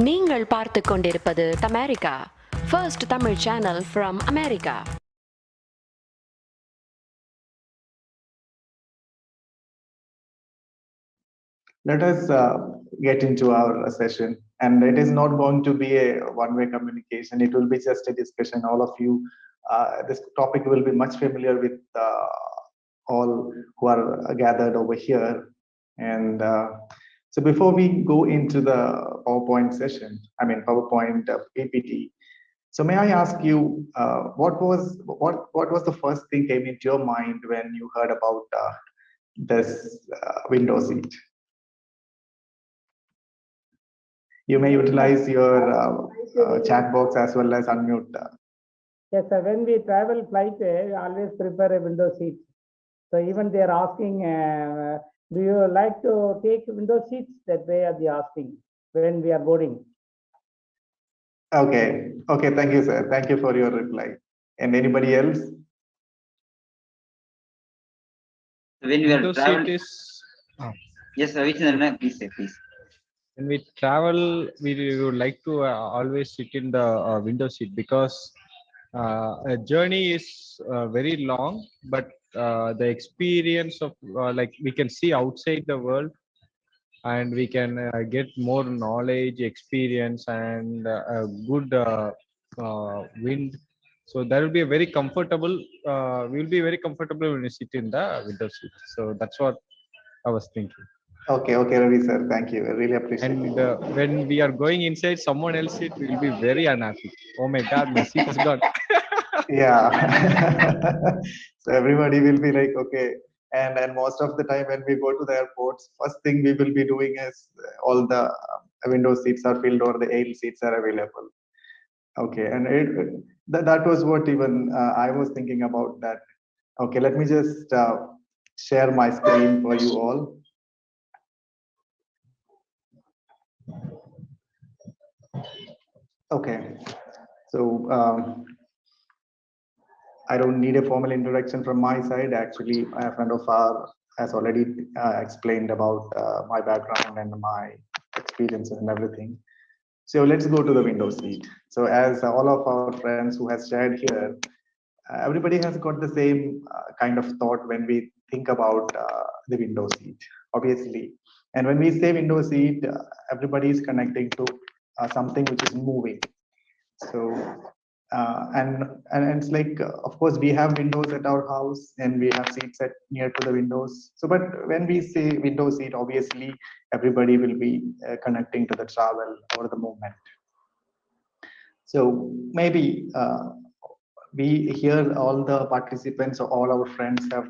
நீங்கள் பார்த்துக் கொண்டிருப்பது Tamerica, first Tamil channel from America. Let us get into our session, and it is not going to be a one-way communication. It will be just a discussion. All of you, this topic will be much familiar with all who are gathered over here. And so before we go into the PowerPoint session, PowerPoint PPT, so may I ask you, what was the first thing came into your mind when you heard about this window seat? You may utilize your chat box as well as unmute. Yes, sir. When we travel flight, we always prepare a window seat. So even they are asking, do you like to take window seats? That way are they asking when we are boarding. Okay. Thank you, sir. Thank you for your reply. And anybody else? When we are traveling, yes, Ravichandran, please say, please. When we travel, we would like to always sit in the window seat because a journey is very long, but the experience of like we can see outside the world and we can get more knowledge, experience, and a good wind. So that will be a very comfortable. We will be very comfortable when we sit in the window seat. So that's what I was thinking. Okay, Ravi sir, thank you. I really appreciate it. And when we are going inside someone else's seat, we will be very unhappy. Oh my God, my seat is gone. Yeah. So everybody will be like, okay. And most of the time when we go to the airports, first thing we will be doing is all the window seats are filled or the aisle seats are available. Okay, and that was what even I was thinking about that. Okay, let me just share my screen for you all. Okay, so I don't need a formal introduction from my side. Actually, a friend of ours has already explained about my background and my experiences and everything. So let's go to the window seat. So as all of our friends who has shared here, everybody has got the same kind of thought when we think about the window seat, obviously. And when we say window seat, everybody is connecting to something which is moving. So and it's like, of course, we have windows at our house and we have seats near to the windows. So, but when we say window seat, obviously everybody will be connecting to the travel or the movement. So maybe we hear all the participants or all our friends have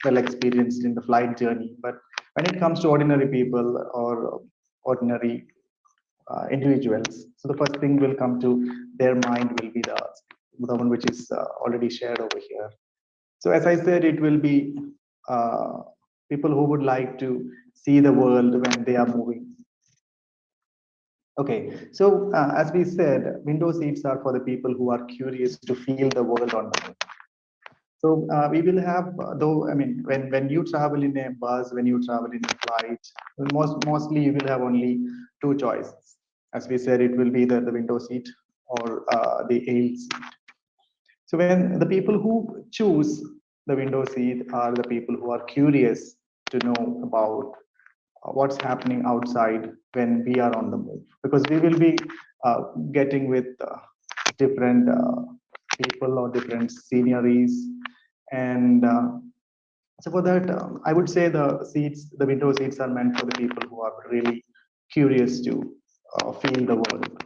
well experienced in the flight journey, but when it comes to ordinary people or ordinary individuals, so the first thing will come to their mind will be the one which is already shared over here. So as I said, it will be people who would like to see the world when they are moving. Okay, so as we said, window seats are for the people who are curious to feel the world on the move. So we will have, though, I mean, when you travel in a bus, when you travel in a flight, mostly you will have only two choices. As we said, it will be the window seat or the aisle seat. So when the people who choose the window seat are the people who are curious to know about what's happening outside when we are on the move, because we will be getting with different people or different sceneries. And so for that, I would say the window seats are meant for the people who are really curious to feel the world.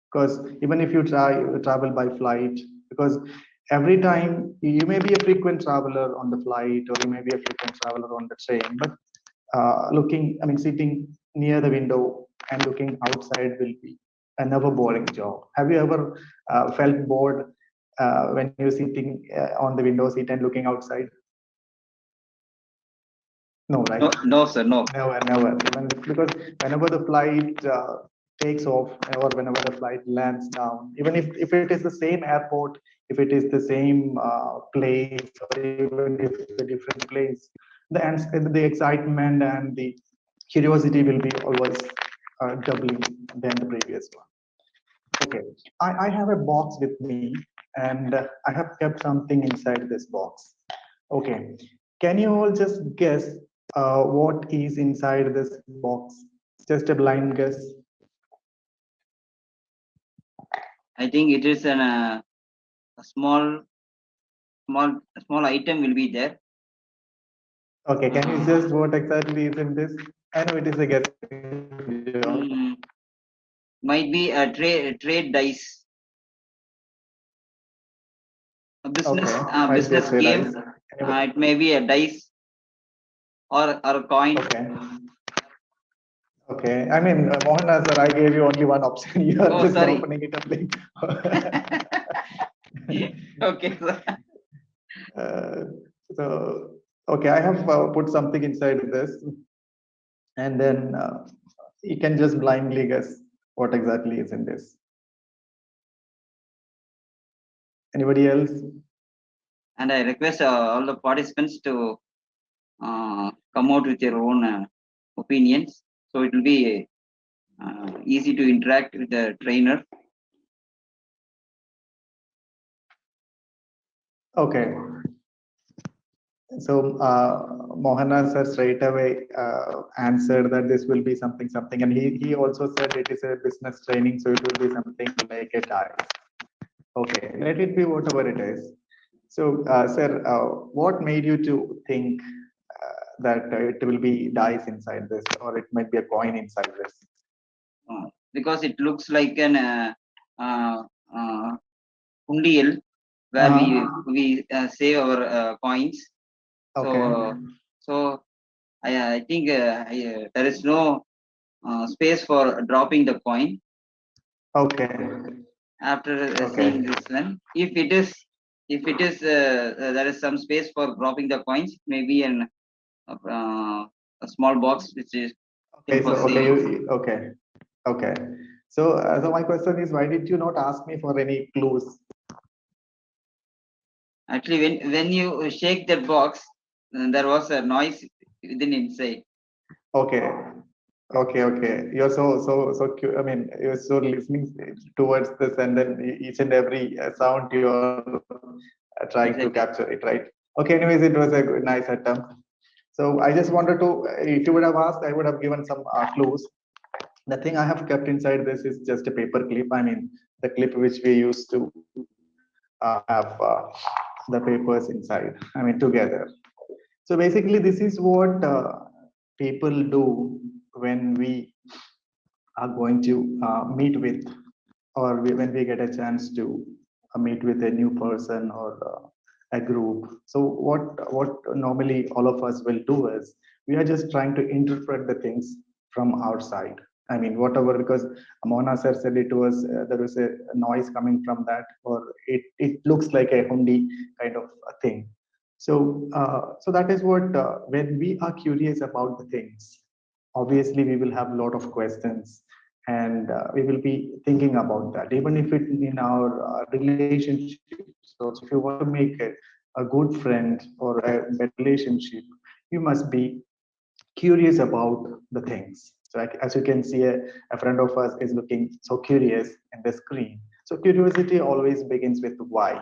Because even if you travel by flight, because every time you may be a frequent traveler on the flight or you may be a frequent traveler on the train, but sitting near the window and looking outside will be a never boring job. Have you ever felt bored when you're sitting on the window seat and looking outside? No, right? No, sir, no. Never. Because whenever the flight takes off or whenever the flight lands down, even if it is the same airport, if it is the same place, or even if it's a different place, the excitement and the curiosity will be always doubling than the previous one. Okay, I have a box with me, and I have kept something inside this box. Okay, can you all just guess what is inside this box? Just a blind guess. I think it is a small item will be there. Okay, can you just what exactly is in this? I know it is a guess. Might be a trade dice. A business Okay, business game. It may be a dice or a coin. Okay. Okay. I mean, Mohana sir, I gave you only one option. You are just sorry. opening it up. Okay. So, okay, I have put something inside this, and then you can just blindly guess what exactly is in this. Anybody else? And I request all the participants to come out with your own opinions. So it will be easy to interact with the trainer. Okay. So Mohana sir straight away answered that this will be something, and he also said it is a business training, so it will be something like a dice. Okay, let it be whatever it is. So, sir, what made you to think that it will be dice inside this, or it might be a coin inside this? Because it looks like an undial where we save our coins. Okay. So I think there is no space for dropping the coin. Okay. After seeing this one, if it is there is some space for dropping the coins, maybe in a small box which is Okay. So okay. So my question is, why did you not ask me for any clues? Actually, when you shake that box, there was a noise within inside. Okay. You're so I mean, you're so listening towards this, and then each and every sound you're trying to capture it, right? Okay. Anyways, it was a good, nice attempt. So I just wanted to, if you would have asked, I would have given some clues. The thing I have kept inside this is just a paper clip. I mean, the clip which we used to have the papers inside, I mean, together. So basically, this is what people do when we are going to meet with, or when we get a chance to meet with a new person or a group. So what normally all of us will do is we are just trying to interpret the things from our side. I mean, whatever, because Mona sir said it was there was a noise coming from that, or it looks like a hundi kind of a thing. So so that is what when we are curious about the things, obviously we will have a lot of questions, and we will be thinking about that, even if it in our relationships. So if you want to make a good friend or a better relationship, you must be curious about the things. So as you can see, a friend of us is looking so curious in the screen. So curiosity always begins with why,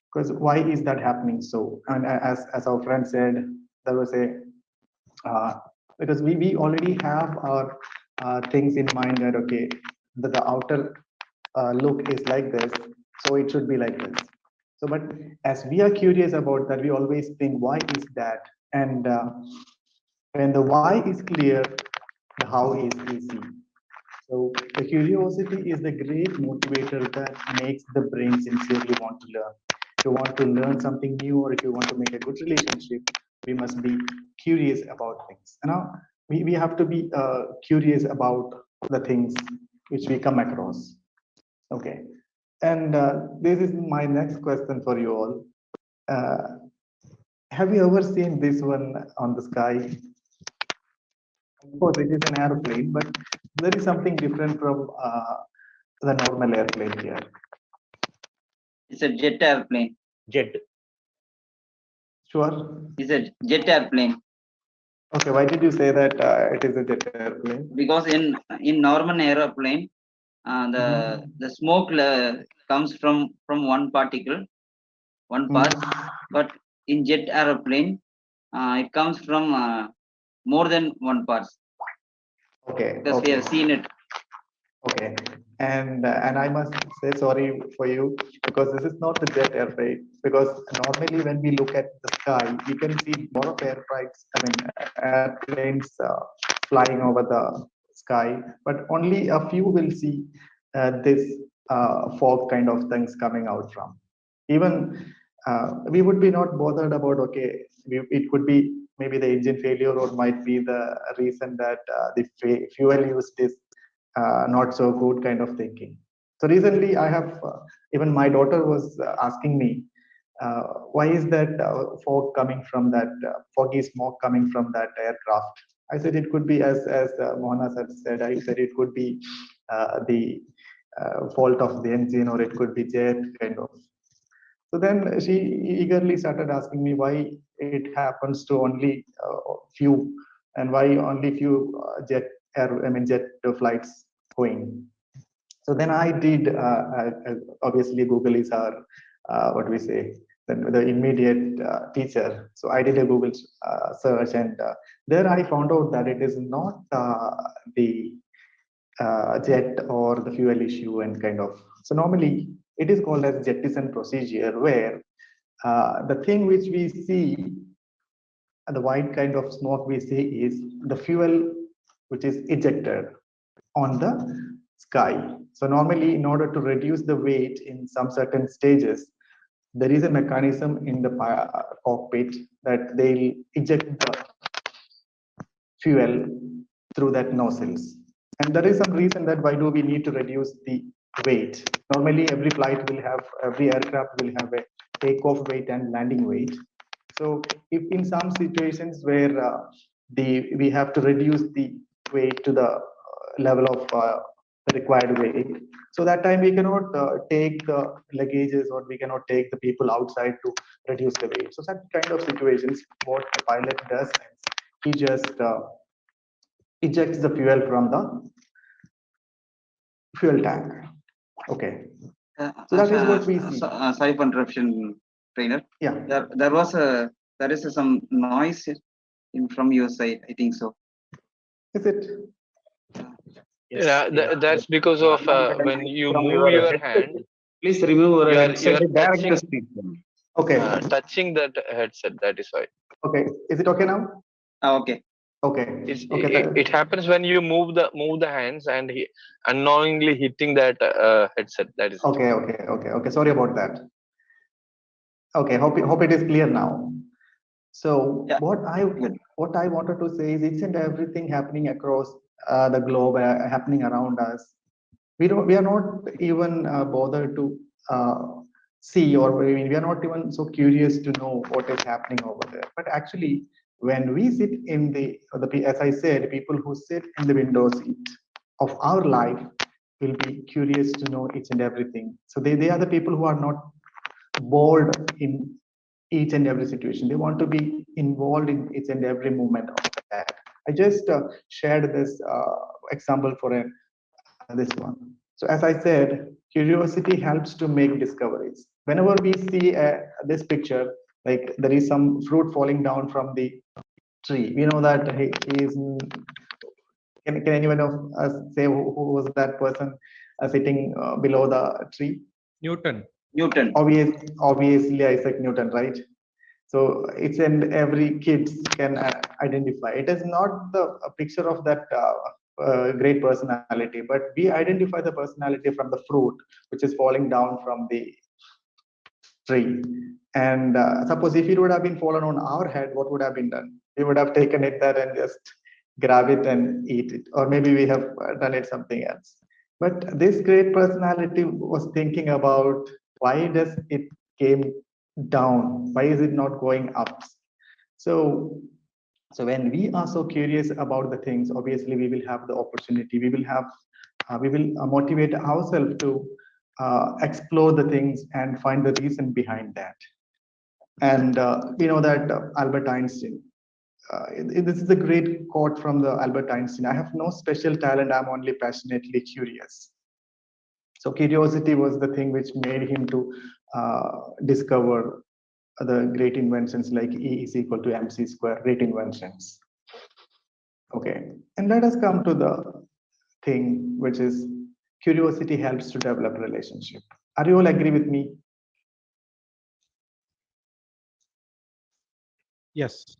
because why is that happening? So, and as our friend said, there was a because we already have our things in mind that okay, the outer look is like this, so it should be like this. So, but as we are curious about that, we always think, why is that? And when the why is clear, the how is easy. So the curiosity is the great motivator that makes the brain sincerely want to learn. If you want to learn something new, or if you want to make a good relationship, we must be curious about things. And now we have to be curious about the things which we come across. Okay. And this is my next question for you all. Have you ever seen this one on the sky? Of course, it is an airplane, but there is something different from the normal airplane here. It's a jet airplane. Jet. Sure. It's a jet airplane. Okay, why did you say that it is a jet airplane? Because in normal aeroplane, the smoke comes from one particle, one part, but in jet aeroplane, it comes from more than one part. Okay, Because we have seen it. okay, and I must say sorry for you because this is not the jet airplane. Because normally when we look at the sky, we can see a lot of airplanes flying over the sky, but only a few will see this fog kind of things coming out from. Even we would be not bothered about, okay, it could be maybe the engine failure or might be the reason that the fuel used is not so good kind of thinking. So recently I have, even my daughter was asking me, why is that fog coming from that, foggy smoke coming from that aircraft? I said it could be, as Mohana said, I said it could be the fault of the engine, or it could be jet kind of. So then she eagerly started asking me why it happens to only few, and why only few jet flights going. So then I did, obviously Google is our, what we say, the immediate teacher. So I did a Google search, and there I found out that it is not the jet or the fuel issue and kind of. So normally it is called as jettison procedure, where the thing which we see, the white kind of smoke we see, is the fuel which is ejected on the sky. So normally, in order to reduce the weight in some certain stages, there is a mechanism in the cockpit that they'll eject the fuel through that nozzles. And there is some reason that why do we need to reduce the weight. Normally, every aircraft will have a takeoff weight and landing weight. So if in some situations where we have to reduce the weight to the level of the required weight, so that time we cannot take the luggages, or we cannot take the people outside to reduce the weight. So such kind of situations, what the pilot does, he just ejects the fuel from the fuel tank. Okay. So that is what we see. Sorry for interruption, trainer. Yeah. There is some noise from your side, I think so. Is it? Yeah, that's because of when you move your hand. Please remove your headset. Okay. Touching that headset. That is why. Okay. Is it okay now? Okay. Okay. It happens when you move the hands and unknowingly hitting that headset. That is okay. Sorry about that. Okay. Hope it is clear now. So yeah. what I wanted to say is, each and everything happening across the globe, happening around us, we are not even bothered to see, or I mean, we are not even so curious to know what is happening over there. But actually, when we sit in as I said, people who sit in the window seat of our life will be curious to know each and everything. So they are the people who are not bored in each and every situation. They want to be involved in each and every moment of that. I just shared this example for this one. So as I said, curiosity helps to make discoveries. Whenever we see this picture, like there is some fruit falling down from the tree, we know that he is. Can anyone of us say who was that person sitting below the tree? Newton. Obviously Isaac Newton, right? So it's in every kid can identify. It is not a picture of that great personality, but we identify the personality from the fruit which is falling down from the tree. And suppose if it would have been fallen on our head, what would have been done? We would have taken it there and just grab it and eat it, or maybe we have done it something else. But this great personality was thinking about, why does it came down? Why is it not going up? So when we are so curious about the things, obviously we will have the opportunity. We will motivate ourselves to explore the things and find the reason behind that. And we know that Albert Einstein, this is a great quote from the Albert Einstein. I have no special talent. I'm only passionately curious. So curiosity was the thing which made him to discover the great inventions like E is equal to mc square, great inventions. Okay, and let us come to the thing, which is curiosity helps to develop relationship. Are you all agree with me? Yes.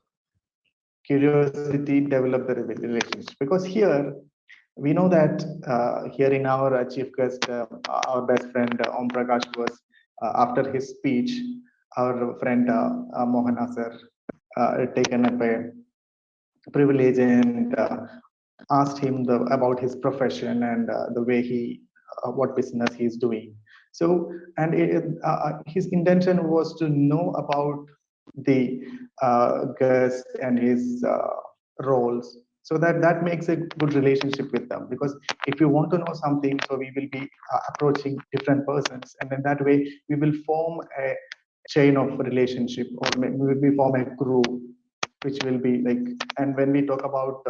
Curiosity develop the relationship, because here we know that here in our chief guest, our best friend Om Prakash was after his speech, our friend Mohana sir taken up a privilege and asked him about his profession and the way he what business he's doing. So and his intention was to know about the guest and his roles, so that makes a good relationship with them. Because if you want to know something, so we will be approaching different persons, and then that way we will form a chain of relationship, or we will be form a group which will be like. And when we talk about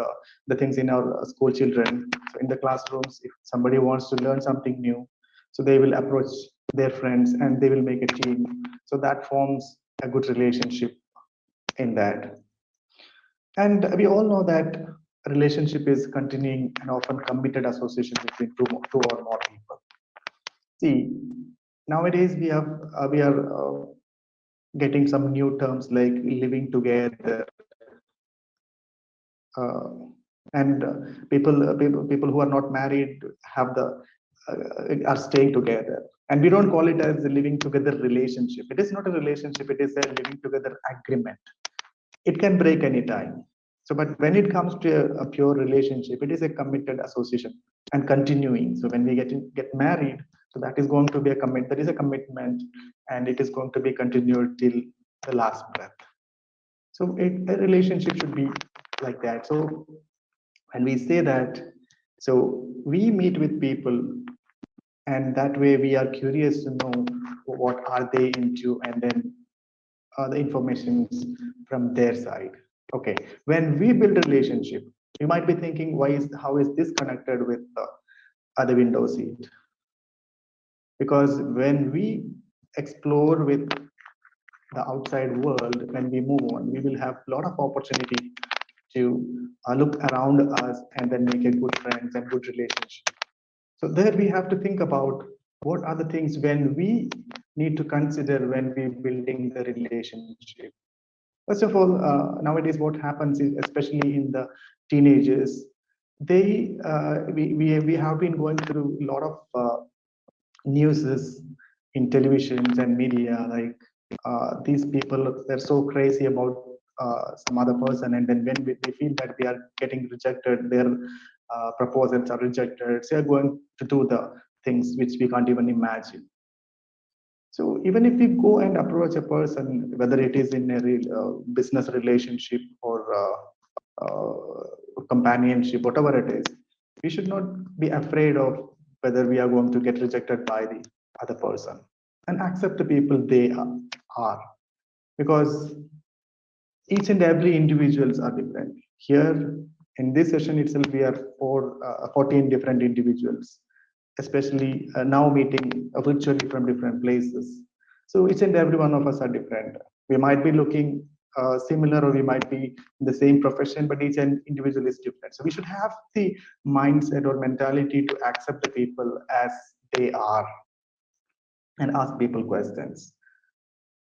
the things in our school children, so in the classrooms, if somebody wants to learn something new, so they will approach their friends and they will make a team, so that forms a good relationship in that. And we all know that a relationship is continuing and often committed association between two or more people. See, nowadays we are getting some new terms like living together, and people who are not married have are staying together, and we don't call it as a living together relationship. It is not a relationship, it is a living together agreement. It can break any time. So but when it comes to a pure relationship, it is a committed association and continuing. So when we get married, so that is going to be a commit, that is a commitment, and it is going to be continued till the last breath. So a relationship should be like that. So when we say that, so we meet with people, and that way we are curious to know what are they into, and then the information from their side. Okay, when we build a relationship, you might be thinking, how is this connected with the other window seat? Because when we explore with the outside world, when we move on, we will have a lot of opportunity to look around us and then make a good friends and good relationship. So there we have to think about what are the things when we need to consider when we building the relationship. First of all, nowadays what happens is, especially in the teenagers, we have been going through a lot of newses in televisions and media, like these people, they're so crazy about some other person, and then when they feel that they are getting rejected, their proposals are rejected, so they're going to do the things which we can't even imagine. So even if we go and approach a person, whether it is in a business relationship or companionship, whatever it is, we should not be afraid of whether we are going to get rejected by the other person, and accept the people they are, because each and every individuals are different. Here in this session itself, we are 14 different individuals, especially now meeting virtually from different places. So each and every one of us are different. We might be looking similar, or we might be in the same profession, but each individual is different. So we should have the mindset or mentality to accept the people as they are and ask people questions.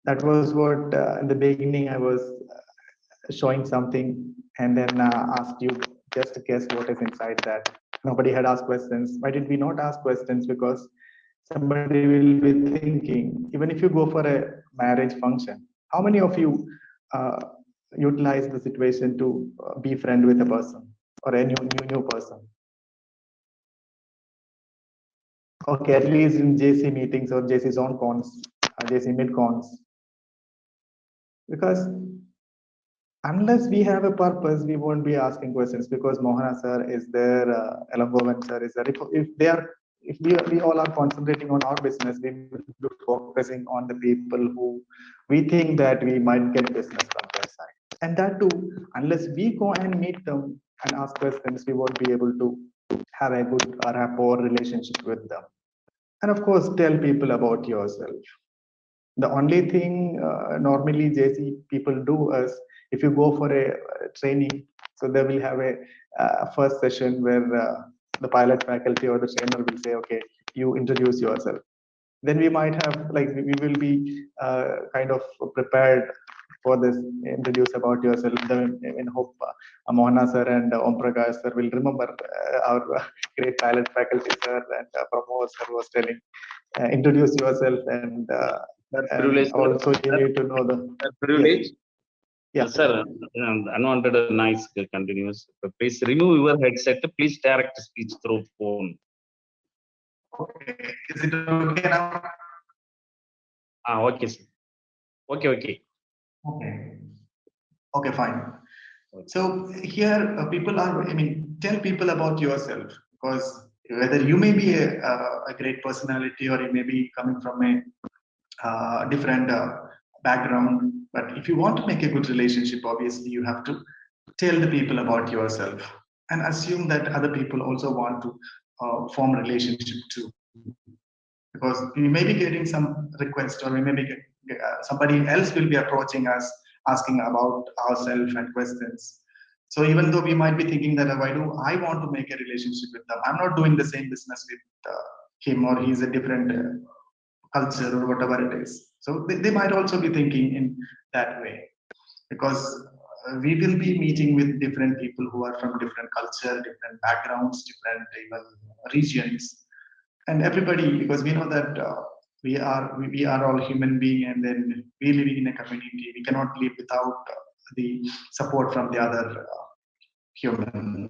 That was what in the beginning I was showing something, and then asked you just to guess what is inside that. Nobody had asked questions. Why did we not ask questions? Because somebody will be thinking, even if you go for a marriage function, how many of you utilize the situation to be friend with a person or a new person? Okay, at least in JC meetings or JC zone cons, JC mid cons. Because unless we have a purpose, we won't be asking questions, because Mohana sir is there, Launguage sir is there. If we all are concentrating on our business, we will be focusing on the people who we think that we might get business from their side. And that too, unless we go and meet them and ask questions, we won't be able to have a good rapport relationship with them. And of course, tell people about yourself. The only thing normally JC people do is if you go for a training, so they will have a first session where the pilot faculty or the trainer will say, okay, you introduce yourself. Then we might have, like, we will be kind of prepared for this, introduce about yourself. In hope MOHANA sir and Om Prakash sir will remember our great pilot faculty sir and Pramod sir was telling, introduce yourself and privilege, also you need to know the privilege. Yes. Sir, unwanted noise continues. Please remove your headset. Please direct speech through phone. Okay. Is it okay now? Okay, sir. Okay. Okay, fine. So here people are, tell people about yourself, because whether you may be a great personality or you may be coming from a different background, but if you want to make a good relationship, obviously you have to tell the people about yourself and assume that other people also want to form relationship too. Because we may be getting some request, or we may be somebody else will be approaching us asking about ourselves and questions. So even though we might be thinking that why do I want to make a relationship with them, I'm not doing the same business with him, or he's a different culture or whatever it is. So they might also be thinking in that way, because we will be meeting with different people who are from different culture, different backgrounds, different even regions. And everybody, because we know that we are all human beings, and then we living in a community, we cannot live without the support from the other human.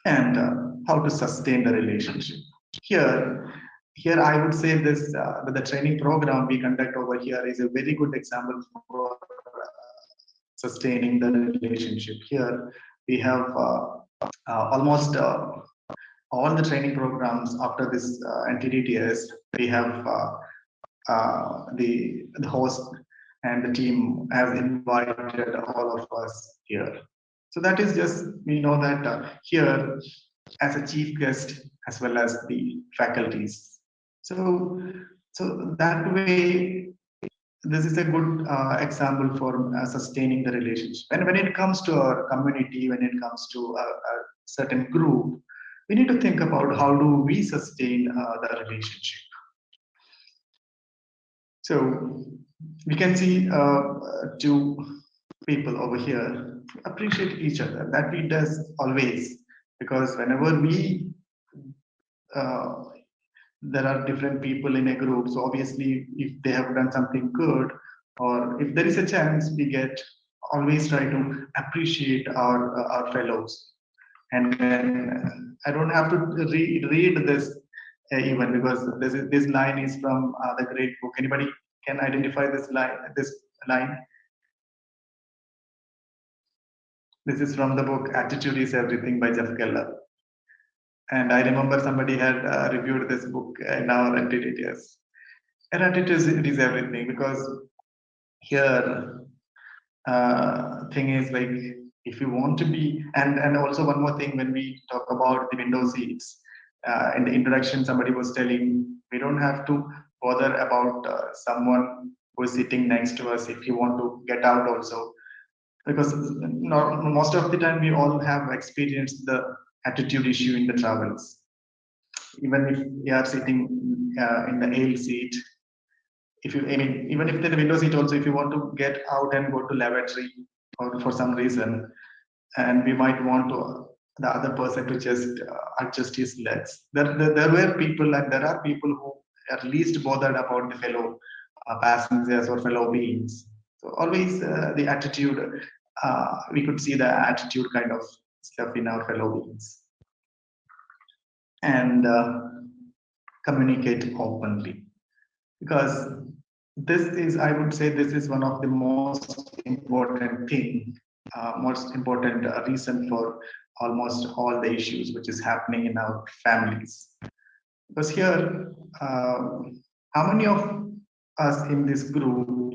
And how to sustain the relationship. Here I would say this, the training program we conduct over here is a very good example for sustaining the relationship. Here we have almost all the training programs after this NTDTS. We have the host and the team has invited all of us here. So that is just, we know that here as a chief guest as well as the faculties. So that way, this is a good example for sustaining the relationship. And when it comes to our community, when it comes to a certain group, we need to think about how do we sustain the relationship. So we can see two people over here appreciate each other. That we does always, because whenever we there are different people in a group, so obviously if they have done something good, or if there is a chance, we get always try to appreciate our fellows. And then I don't have to read this even, because this line is from the great book. Anybody can identify this line? This is from the book Attitude is Everything by Jeff Keller. And I remember somebody had reviewed this book in our NTDTS. And attitude is everything, because here thing is like, if you want to be, and also one more thing, when we talk about the window seats, in the introduction, somebody was telling, we don't have to bother about someone who is sitting next to us if you want to get out also, because most of the time we all have experienced the attitude issue in the travels. Even if we are sitting in the aisle seat, if you, even if the window seat also, if you want to get out and go to lavatory or for some reason, and we might want to the other person to just adjust his legs. There were people, and there are people who are least bothered about the fellow passengers or fellow beings. So always the attitude, we could see the attitude kind of stuff in our fellow beings. And communicate openly, because this is, I would say, this is one of the most important thing, most important reason for almost all the issues which is happening in our families. Because here, how many of us in this group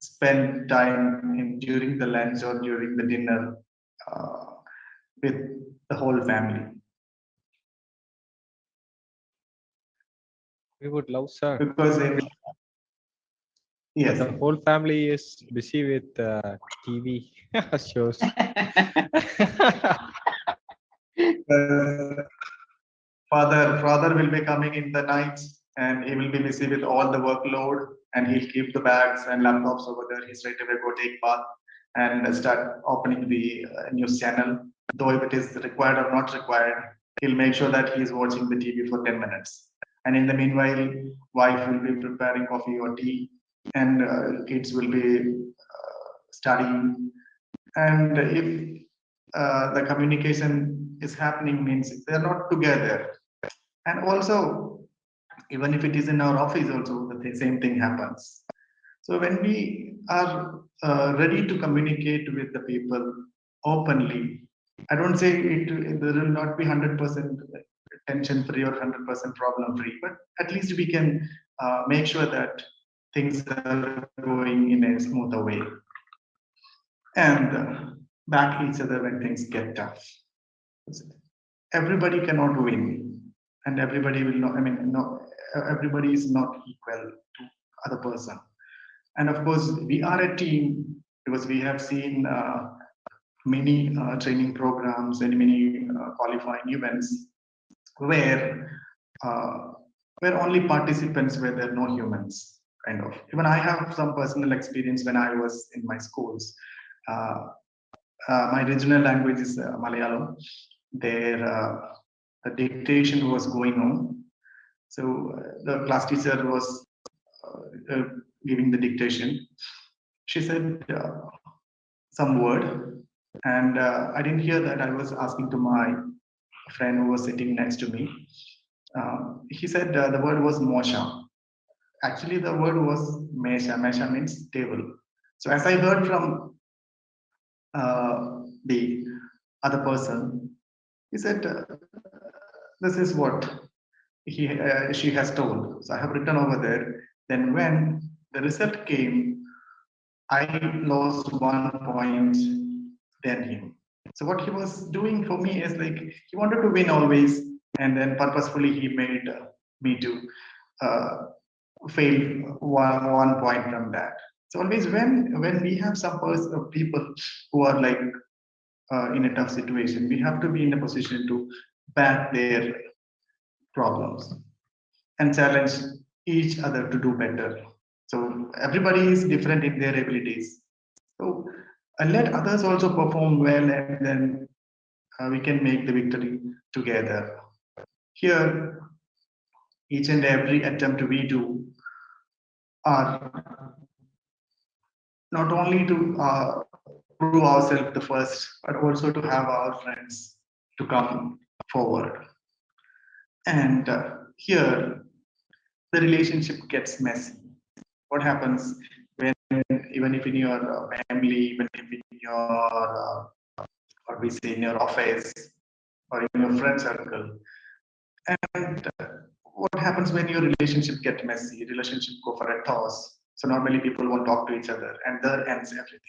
spend time during the lunch or during the dinner with the whole family. We would love, sir. Because yes, the whole family is busy with TV shows. Father will be coming in the nights and he will be busy with all the workload, and he'll keep the bags and laptops over there. He straight away go take bath and start opening the news channel. Though if it is required or not required, he'll make sure that he is watching the TV for 10 minutes. And in the meanwhile, wife will be preparing coffee or tea, and kids will be studying. And if the communication is happening, means they're not together. And also, even if it is in our office also, the same thing happens. So when we are ready to communicate with the people openly, I don't say there will not be 100% tension free or 100% problem free, but at least we can make sure that things are going in a smoother way and back each other when things get tough. Everybody cannot win, and everybody will not. I mean, no, everybody is not equal to other person. And of course, we are a team because we have seen many training programs and many qualifying events where only participants were there, no humans. Kind of. Even I have some personal experience when I was in my schools. My regional language is Malayalam. There, the dictation was going on. So the class teacher was giving the dictation. She said some word, and I didn't hear that. I was asking to my friend who was sitting next to me. He said the word was Mosha. Actually, the word was Mesha. Mesha means table. So as I heard from the other person, he said, this is what she has told. So I have written over there. Then when the result came, I lost 1 point than him. So what he was doing for me is like, he wanted to win always, and then purposefully he made me to fail one point from that. So always when we have some people who are like in a tough situation, we have to be in a position to back their problems and challenge each other to do better. So everybody is different in their abilities. So let others also perform well, and then we can make the victory together. Here, each and every attempt we do are not only to prove ourselves the first, but also to have our friends to come forward. And here, the relationship gets messy. What happens when, even if in your family, even if in your, what we say, in your office or in your friend circle, and what happens when your relationship get messy, relationship go for a toss. So normally people won't talk to each other, and there ends everything.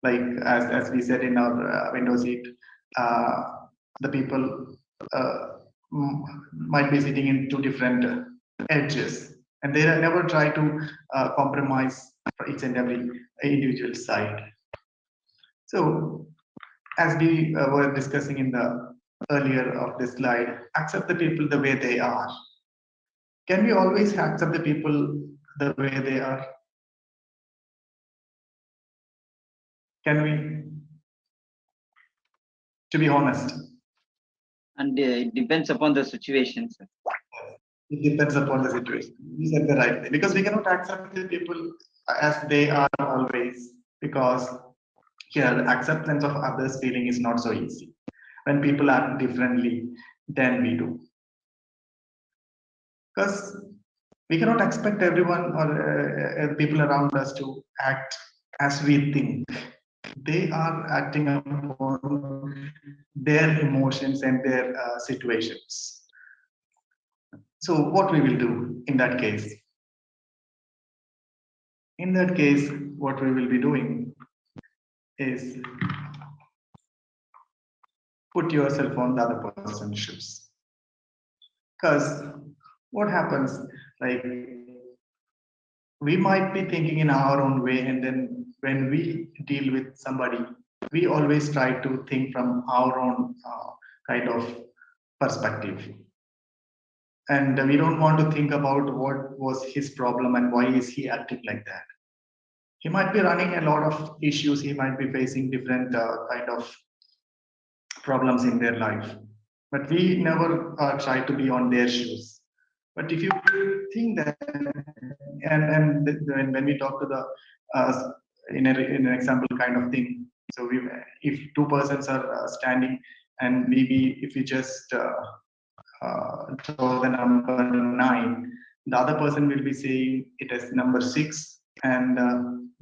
Like as we said in our window seat, the people might be sitting in two different edges, and they never try to compromise for each and every individual side. So as we were discussing in the earlier of this slide, accept the people the way they are. Can we always accept the people the way they are? Can we? To be honest. And it depends upon the situation, sir. It depends upon the situation. You said the right thing. Because we cannot accept the people as they are always, because here the acceptance of others' feeling is not so easy. When people act differently than we do. Because we cannot expect everyone or people around us to act as we think. They are acting upon their emotions and their situations. So what we will do in that case? In that case, what we will be doing is put yourself on the other person's shoes. Because what happens, like, we might be thinking in our own way, and then when we deal with somebody, we always try to think from our own kind of perspective. And we don't want to think about what was his problem and why is he acting like that. He might be running a lot of issues. He might be facing different kind of problems in their life, but we never try to be on their shoes. But if you think that, and when we talk to the in an example kind of thing, so if two persons are standing, and maybe if we just draw the number 9, the other person will be saying it as number 6, and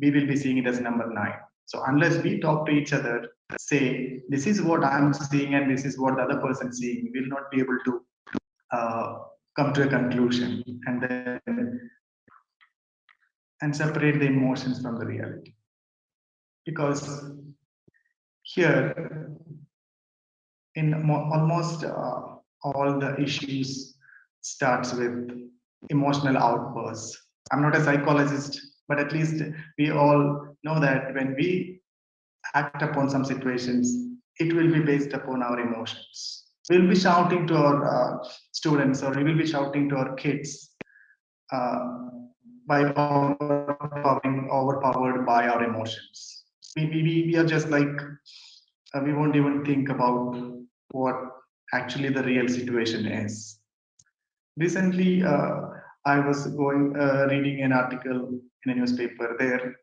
we will be seeing it as number 9. So unless we talk to each other, say this is what I'm seeing and this is what the other person is seeing, we will not be able to come to a conclusion and separate the emotions from the reality. Because here, in almost all the issues starts with emotional outbursts. I'm not a psychologist, but at least we all know that when we act upon some situations, it will be based upon our emotions. We'll be shouting to our students, or we will be shouting to our kids by overpowered by our emotions. We are just like, we won't even think about what actually the real situation is. Recently, I was reading an article in a newspaper. There,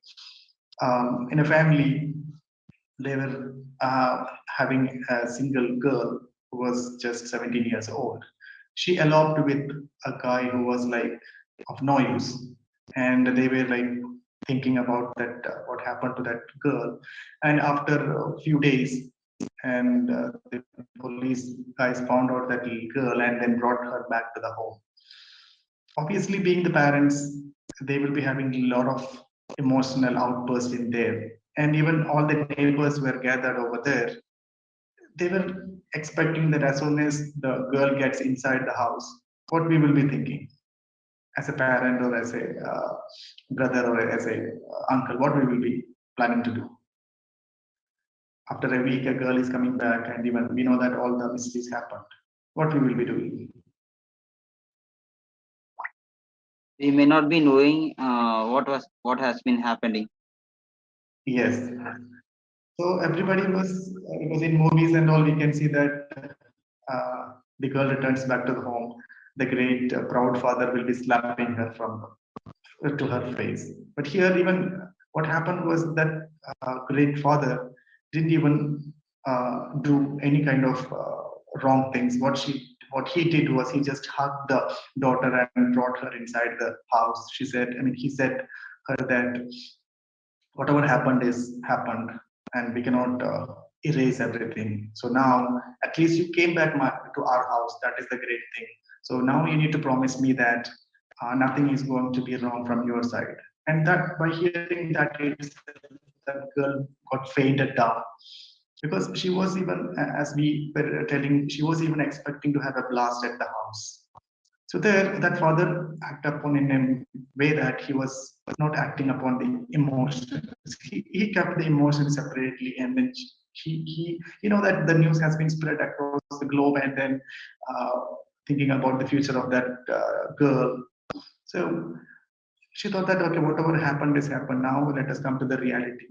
in a family, they were having a single girl who was just 17 years old. She eloped with a guy who was like of no use, and they were like thinking about that what happened to that girl. And after a few days, and the police guys found out that little girl and then brought her back to the home. Obviously, being the parents, they will be having a lot of emotional outbursts in there. And even all the neighbors were gathered over there. They were expecting that as soon as the girl gets inside the house, what we will be thinking as a parent, or as a brother, or as a uncle, what we will be planning to do. After a week, a girl is coming back, and even we know that all the mysteries happened. What we will be doing? We may not be knowing what has been happening. Yes. So everybody was, because in movies and all, we can see that the girl returns back to the home. The great proud father will be slapping her to her face. But here, even what happened was that great father didn't even do any kind of wrong things. What he did was he just hugged the daughter and brought her inside the house. He said her that whatever happened is happened, and we cannot erase everything. So now at least you came back to our house. That is the great thing. So now you need to promise me that nothing is going to be wrong from your side. And that by hearing that, that girl got fainted down, because she was even, as we were telling, she was even expecting to have a blast at the house. So there, that father acted upon in a way that he was not acting upon the emotions. He kept the emotions separately, and then he you know that the news has been spread across the globe, and then thinking about the future of that girl. So she thought that, okay, whatever happened is happened. Now let us come to the reality.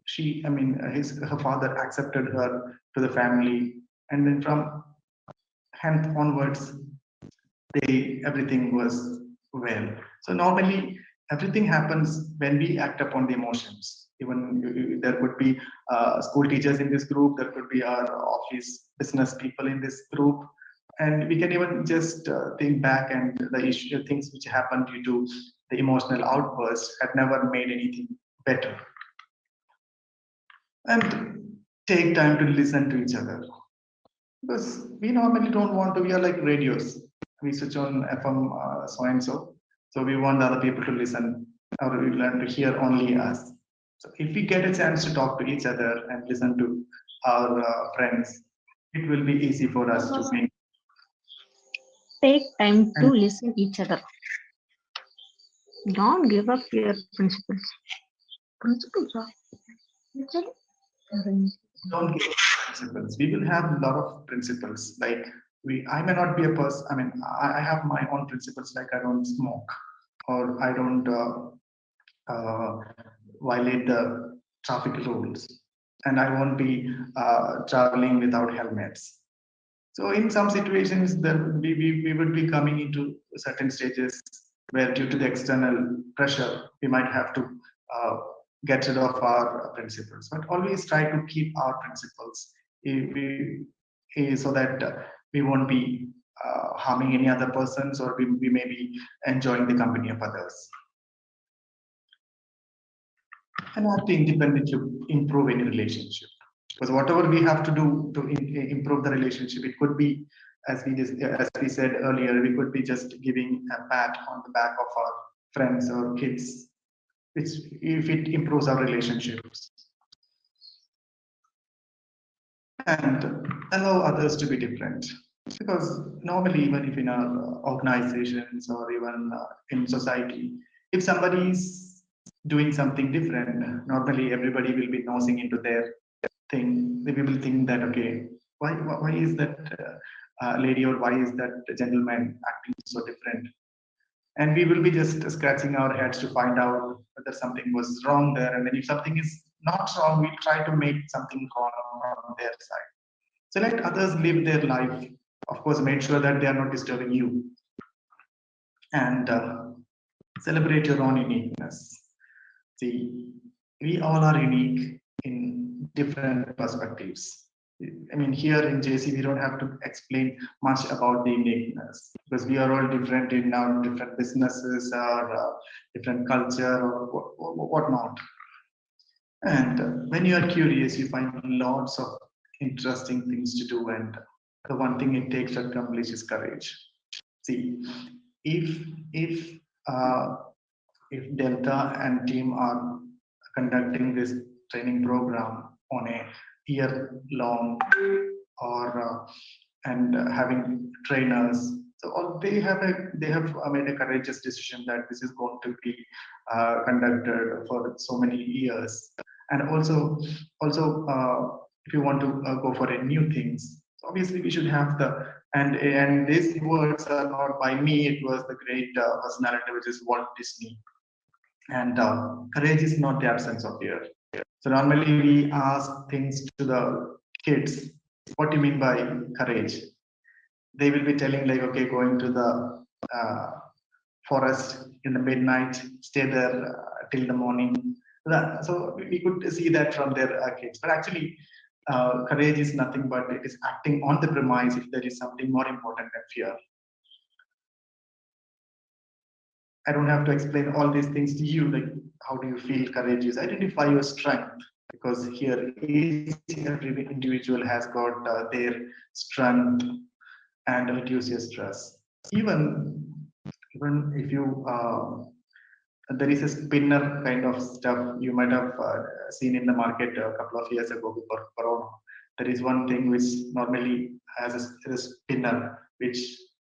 Her father accepted her to the family, and then from hence onwards, everything was well. So normally everything happens when we act upon the emotions. Even there could be school teachers in this group, there could be our office business people in this group, and we can even just think back, and the things which happened due to the emotional outburst had never made anything better. And take time to listen to each other, because we normally don't want to. We are like radios. We switch on FM so and so, so we want other people to listen or we learn to hear only us. So if we get a chance to talk to each other and listen to our friends, it will be easy for us to make. Take time to listen each other. Don't give up your principles. Principles are Don't give up principles. We will have a lot of principles. Like I may not be a person. I mean, I have my own principles. Like I don't smoke, or I don't violate the traffic rules, and I won't be traveling without helmets. So in some situations, we would be coming into certain stages where, due to the external pressure, we might have to get rid of our principles. But always try to keep our principles so that we won't be harming any other persons, or we may be enjoying the company of others. And act independently to improve any relationship. Because whatever we have to do to improve the relationship, it could be, as we said earlier, we could be just giving a pat on the back of our friends or kids, which if it improves our relationships. And allow others to be different. Because normally, even if in our organizations or even in society, if somebody is doing something different, normally everybody will be nosing into their thing. They will think that, okay, why is that lady, or why is that gentleman acting so different? And we will be just scratching our heads to find out whether something was wrong there. And then if something is not wrong, we try to make something wrong on their side. So let others live their life. Of course, make sure that they are not disturbing you. And celebrate your own uniqueness. See, we all are unique in different perspectives. I mean, here in JC, we don't have to explain much about the uniqueness, because we are all different in our different businesses or different culture or whatnot. And when you are curious, you find lots of interesting things to do. And the one thing it takes to accomplish is courage. See, if Delta and team are conducting this training program on a year-long, or and having trainers, so all they have made a courageous decision that this is going to be conducted for so many years. And also if you want to go for a new things, obviously we should have the, and these words are not by me, it was the great personality, which is Walt Disney. And courage is not the absence of fear. So normally we ask things to the kids, what do you mean by courage? They will be telling like, okay, going to the forest in the midnight, stay there till the morning. So we could see that from their kids. But actually, courage is nothing but it is acting on the premise if there is something more important than fear. I don't have to explain all these things to you, like how do you feel courageous? Identify your strength, because here every individual has got their strength, and reduce your stress. Even if you there is a spinner kind of stuff you might have seen in the market a couple of years ago before Corona. There is one thing which normally has a spinner which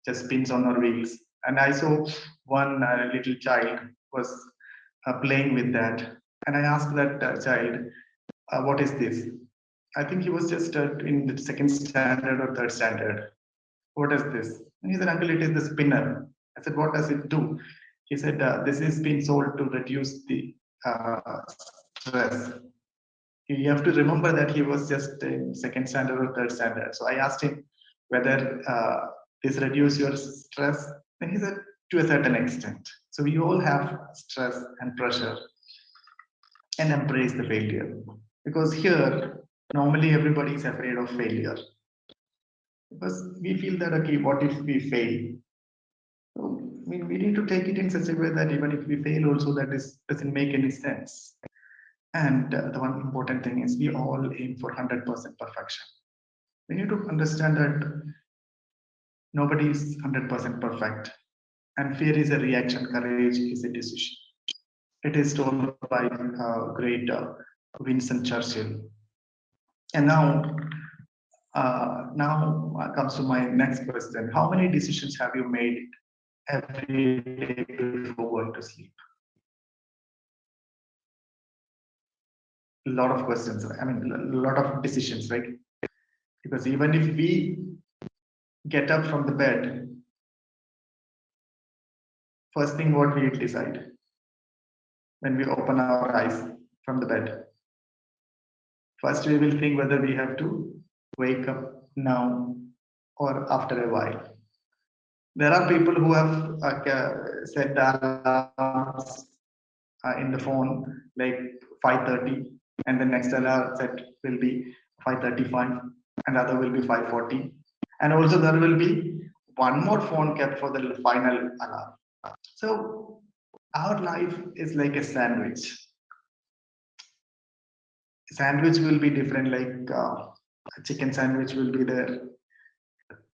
just spins on our wheels. And I saw one little child was playing with that. And I asked that child, what is this? I think he was just in the second standard or third standard. What is this? And he said, uncle, it is the spinner. I said, what does it do? He said, this is being sold to reduce the stress. You have to remember that he was just in second standard or third standard. So I asked him whether this reduce your stress. And he said, to a certain extent. So we all have stress and pressure, and embrace the failure. Because here, normally everybody is afraid of failure. Because we feel that, okay, what if we fail? So, I mean, we need to take it in such a way that even if we fail also, that doesn't make any sense. And the one important thing is we all aim for 100% perfection. We need to understand that nobody is 100% perfect. And fear is a reaction, courage is a decision. It is told by great Winston Churchill. And now comes to my next question. How many decisions have you made every day before going to sleep? A lot of questions. I mean, a lot of decisions, right? Because even if we get up from the bed, first thing what we decide when we open our eyes from the bed. First, we will think whether we have to wake up now or after a while. There are people who have set the alarms in the phone like 5:30, and the next alarm set will be 5:35, and other will be 5:40, and also there will be one more phone kept for the final alarm. So our life is like a sandwich. Sandwich will be different, like a chicken sandwich will be there,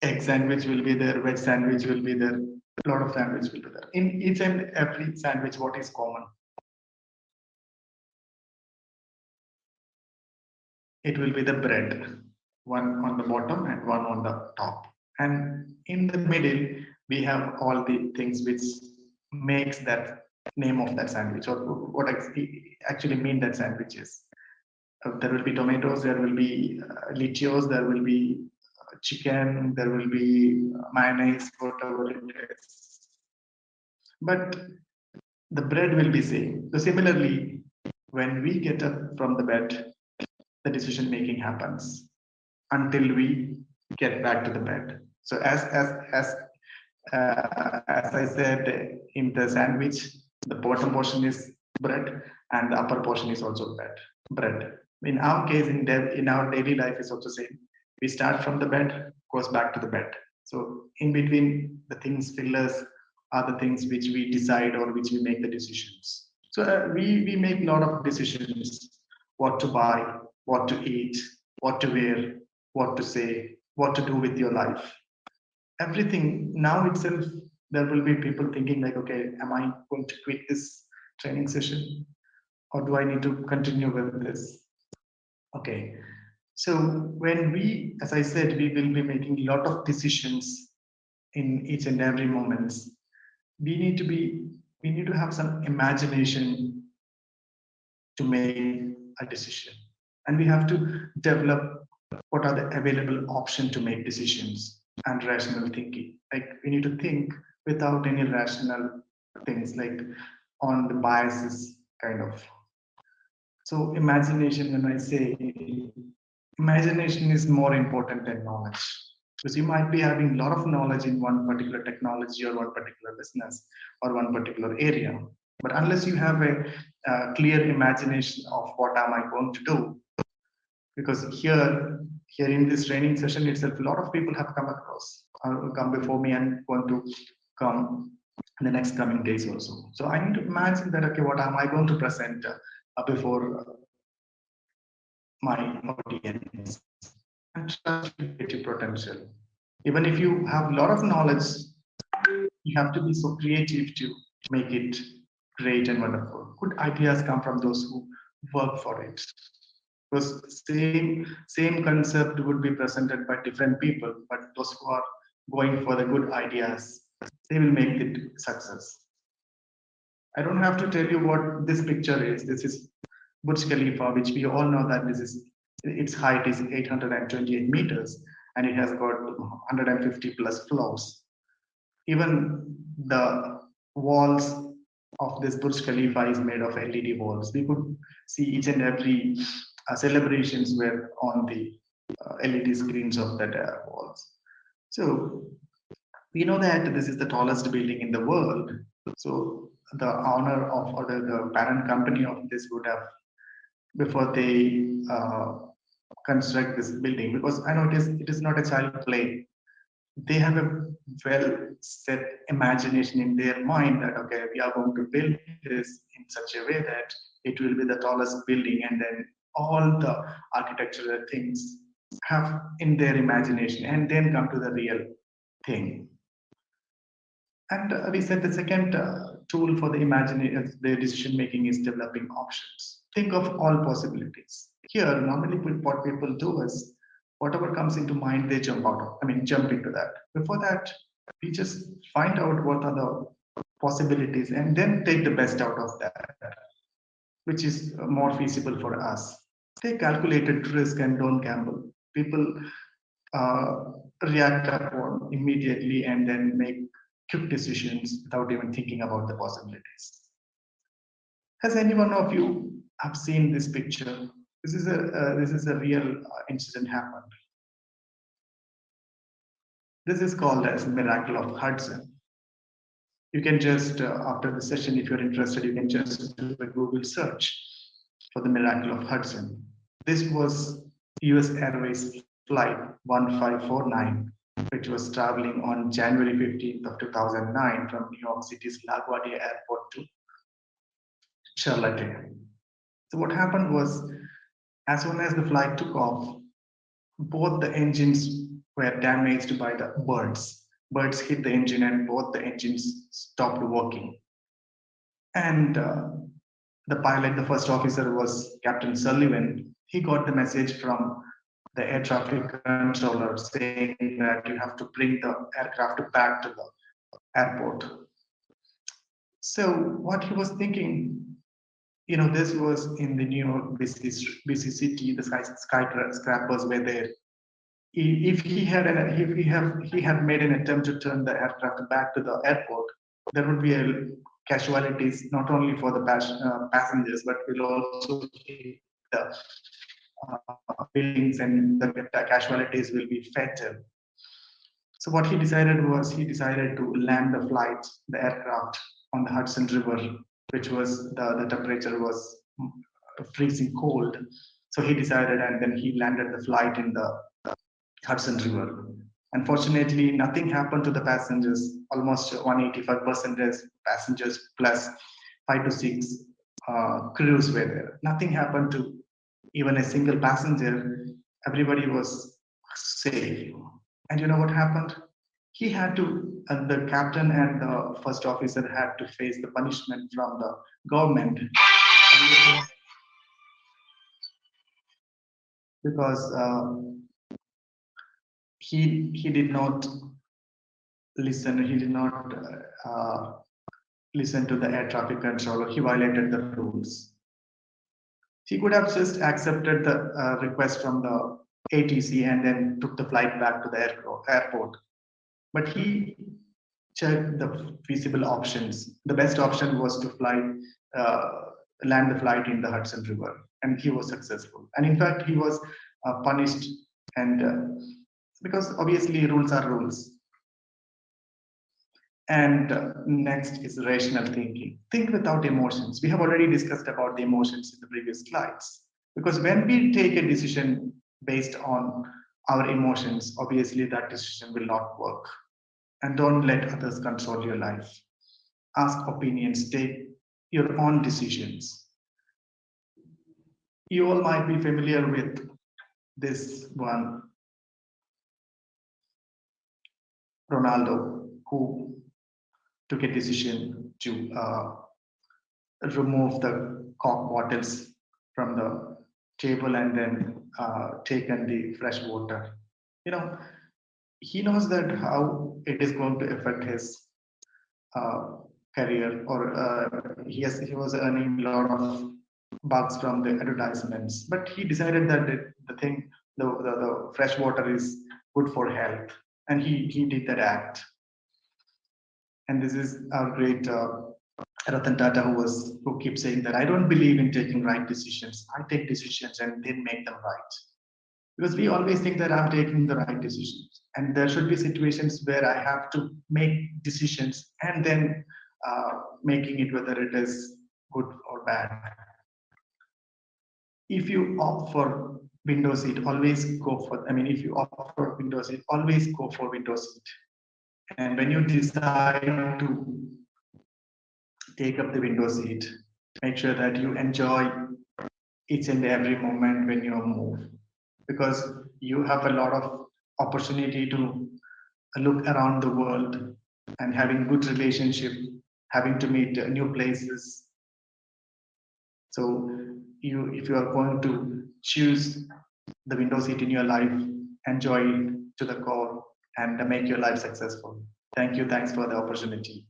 egg sandwich will be there, veg sandwich will be there, a lot of sandwich will be there. In each and every sandwich, what is common? It will be the bread, one on the bottom and one on the top. And in the middle, we have all the things which makes that name of that sandwich, or what actually mean that sandwich is. There will be tomatoes, there will be litios, there will be chicken, there will be mayonnaise, whatever it is. But the bread will be same. So similarly, when we get up from the bed, the decision making happens until we get back to the bed. So as I said, in the sandwich, the bottom portion is bread and the upper portion is also bread. In our case, in our daily life is also same. We start from the bed, goes back to the bed. So in between, the things fillers are the things which we decide or which we make the decisions. So we make a lot of decisions: what to buy, what to eat, what to wear, what to say, what to do with your life. Everything now itself, there will be people thinking like, okay, am I going to quit this training session, or do I need to continue with this? Okay, so when we, as I said, we will be making a lot of decisions in each and every moment. We need to have some imagination to make a decision, and we have to develop what are the available options to make decisions and rational thinking. Like we need to think without any rational things, like on the biases kind of. So imagination, when I say imagination is more important than knowledge, because you might be having a lot of knowledge in one particular technology or one particular business or one particular area, but unless you have a clear imagination of what am I going to do, because here in this training session itself, a lot of people have come before me and want to come in the next coming days also. So I need to imagine that, okay, what am I going to present before my audience, and trust creative potential. Even if you have a lot of knowledge, you have to be so creative to make it great and wonderful. Good ideas come from those who work for it. Because same concept would be presented by different people, but those who are going for the good ideas, they will make it success. I don't have to tell you what this picture is. This is Burj Khalifa, which we all know that its height is 828 meters, and it has got 150 plus floors. Even the walls of this Burj Khalifa is made of LED walls. We could see each and every celebrations were on the LED screens of that walls. So we know that this is the tallest building in the world. So the owner of, or the parent company of this would have, before they construct this building, because I know it is not a child play. They have a well set imagination in their mind that, okay, we are going to build this in such a way that it will be the tallest building, and then all the architectural things have in their imagination and then come to the real thing. And we said the second tool for the decision making is developing options. Think of all possibilities. Here, normally what people do is whatever comes into mind, they jump into that. Before that, we just find out what are the possibilities and then take the best out of that, which is more feasible for us. Take calculated risk and don't gamble. People react upon immediately and then make quick decisions without even thinking about the possibilities. Has any one of you have seen this picture? This is a real incident happened. This is called as Miracle of Hudson. You can just, after the session, if you're interested, you can just do a Google search for the Miracle of Hudson. This was US Airways flight 1549, which was traveling on January 15th of 2009 from New York City's LaGuardia Airport to Charlotte. So what happened was, as soon as the flight took off, both the engines were damaged by the birds. Birds hit the engine and both the engines stopped working. And the pilot, the first officer, was Captain Sullivan. He got the message from the air traffic controller saying that you have to bring the aircraft back to the airport. So what he was thinking, this was in the New York busy city, the skyscrapers were there. If he had made an attempt to turn the aircraft back to the airport, there would be casualties not only for the passengers, but will also hit the buildings, and the casualties will be fatal. So what he decided was to land the aircraft on the Hudson River, which was the temperature was freezing cold. So he decided, and then he landed the flight in the Hudson River. Unfortunately, nothing happened to the passengers. Almost 185% passengers plus 5 to 6 crews were there. Nothing happened to even a single passenger. Everybody was safe. And you know what happened? He had to, the captain and the first officer had to face the punishment from the government because he did not listen. He did not listen to the air traffic controller. He violated the rules. He could have just accepted the request from the ATC and then took the flight back to the airport. But he checked the feasible options. The best option was to land the flight in the Hudson River, and he was successful. And in fact, he was punished, and because obviously rules are rules. And next is rational thinking. Think without emotions. We have already discussed about the emotions in the previous slides. Because when we take a decision based on our emotions, obviously that decision will not work. And don't let others control your life. Ask opinions, take your own decisions. You all might be familiar with this one, Ronaldo, who took a decision to remove the Coke bottles from the table and then taken the fresh water. He knows that how it is going to affect his career, or he was earning a lot of bucks from the advertisements, but he decided that the fresh water is good for health, and he did that act. And this is our great Ratan Tata, who keeps saying that I don't believe in taking right decisions. I take decisions and then make them right. Because we always think that I'm taking the right decisions. And there should be situations where I have to make decisions and then making it whether it is good or bad. If you opt for window seat, always go for, if you opt for window seat, always go for window seat. And when you decide to take up the window seat, make sure that you enjoy each and every moment when you move, because you have a lot of opportunity to look around the world and having good relationship, having to meet new places. So if you are going to choose the window seat in your life, enjoy it to the core and make your life successful. Thank you. Thanks for the opportunity.